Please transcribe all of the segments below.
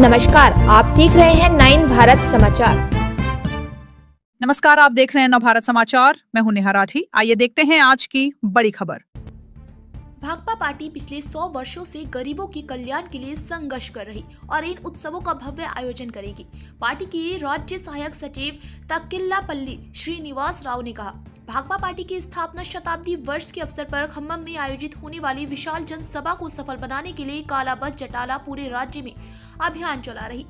नमस्कार, आप देख रहे हैं 9 भारत समाचार। नमस्कार, आप देख रहे हैं नवभारत समाचार। मैं हूं नेहा राठी। आइए देखते हैं आज की बड़ी खबर। भाकपा पार्टी पिछले 100 वर्षों से गरीबों के कल्याण के लिए संघर्ष कर रही और इन उत्सवों का भव्य आयोजन करेगी। पार्टी के राज्य सहायक सचिव तक्किल्लापल्ली श्रीनिवास राव ने कहा, भाकपा पार्टी की स्थापना शताब्दी वर्ष के अवसर पर खम्मम में आयोजित होने वाली विशाल जनसभा को सफल बनाने के लिए काला बस जटाला पूरे राज्य में अभियान चला रही।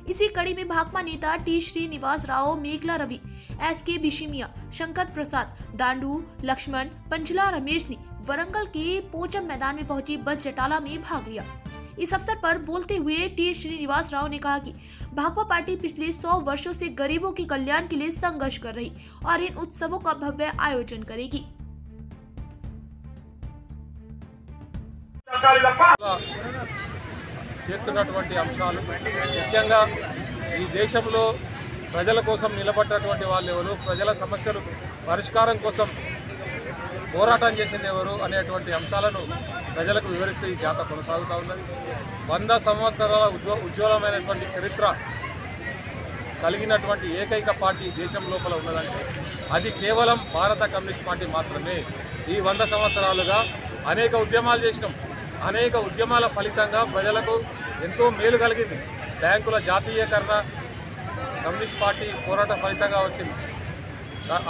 इसी कड़ी में भाकपा नेता टी श्रीनिवास राव, मेघला रवि, एस.के. बिशिमिया, शंकर प्रसाद, दांडू लक्ष्मण, पंचला रमेश ने वरंगल के पोचम मैदान में पहुंची बस जटाला में भाग लिया। इस अवसर पर बोलते हुए टी श्रीनिवास राव ने कहा कि भाकपा पार्टी पिछले 100 वर्षों से गरीबों के कल्याण के लिए संघर्ष कर रही और इन उत्सवों का भव्य आयोजन करेगी। చేస్తున్నటువంటి అంశాలు ముఖ్యంగా ఈ దేశంలో ప్రజల కోసం నిలబడ్డటువంటి వాళ్ళు ఎవరు, ప్రజల సమస్యలు పరిష్కారం కోసం పోరాటం చేసింది ఎవరు అనేటువంటి అంశాలను ప్రజలకు వివరిస్తూ ఈ జాతర కొనసాగుతూ ఉన్నది. 100 సంవత్సరాల ఉజ్వలమైనటువంటి చరిత్ర కలిగినటువంటి ఏకైక పార్టీ దేశం లోపల ఉన్నదంటే అది కేవలం భారత కమ్యూనిస్ట్ పార్టీ మాత్రమే. ఈ 100 సంవత్సరాలుగా అనేక ఉద్యమాలు చేసినాం. అనేక ఉద్యమాల ఫలితంగా ప్రజలకు ఎంతో మేలు కలిగింది. బ్యాంకుల జాతీయకరణ కమ్యూనిస్ట్ పార్టీ పోరాట ఫలితంగా వచ్చింది.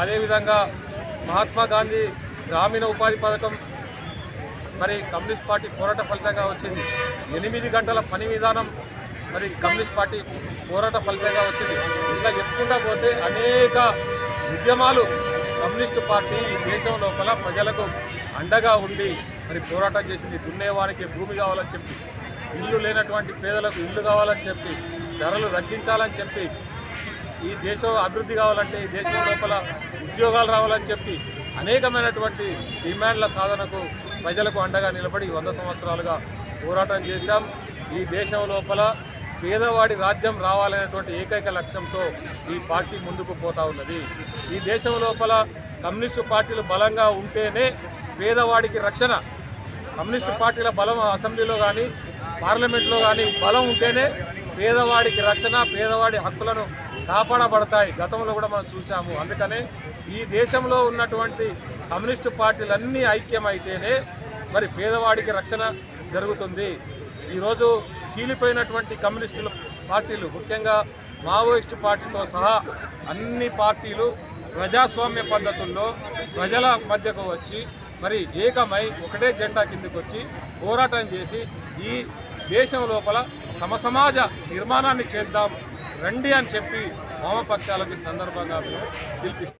అదేవిధంగా మహాత్మా గాంధీ గ్రామీణ ఉపాధి పథకం మరి కమ్యూనిస్ట్ పార్టీ పోరాట ఫలితంగా వచ్చింది. 8 గంటల పని విధానం మరి కమ్యూనిస్ట్ పార్టీ పోరాట ఫలితంగా వచ్చింది. ఇలా చెప్పుకుంటా పోతే అనేక ఉద్యమాలు కమ్యూనిస్టు పార్టీ ఈ దేశం లోపల ప్రజలకు అండగా ఉండి మరి పోరాటం చేసింది. దున్నేవానికి భూమి కావాలని చెప్పి, ఇల్లు లేనటువంటి పేదలకు ఇల్లు కావాలని చెప్పి, ధరలు తగ్గించాలని చెప్పి, ఈ దేశం అభివృద్ధి కావాలంటే ఈ దేశం లోపల ఉద్యోగాలు రావాలని చెప్పి అనేకమైనటువంటి డిమాండ్ల సాధనకు ప్రజలకు అండగా నిలబడి 100 సంవత్సరాలుగా పోరాటం చేశాం. ఈ దేశం లోపల పేదవాడి రాజ్యం రావాలనేటువంటి ఏకైక లక్ష్యంతో ఈ పార్టీ ముందుకు పోతా ఉన్నది. ఈ దేశం లోపల కమ్యూనిస్టు పార్టీలు బలంగా ఉంటేనే పేదవాడికి రక్షణ. కమ్యూనిస్టు పార్టీల బలం అసెంబ్లీలో కానీ పార్లమెంట్లో కానీ బలం ఉంటేనే పేదవాడికి రక్షణ, పేదవాడి హక్కులను కాపాడబడతాయి. గతంలో కూడా మనం చూసాము. అందుకనే ఈ దేశంలో ఉన్నటువంటి కమ్యూనిస్టు పార్టీలన్నీ ఐక్యమైతేనే మరి పేదవాడికి రక్షణ జరుగుతుంది. ఈరోజు చీలిపోయినటువంటి కమ్యూనిస్టుల పార్టీలు, ముఖ్యంగా మావోయిస్టు పార్టీతో సహా అన్ని పార్టీలు ప్రజాస్వామ్య పద్ధతుల్లో ప్రజల మధ్యకు వచ్చి మరి ఏకమై ఒకటే జెండా కిందకు వచ్చి పోరాటం చేసి ఈ దేశం లోపల సమసమాజ నిర్మాణాన్ని చేద్దాం రండి అని చెప్పి వామపక్షాలకు సందర్భంగా పిలిపిస్తారు.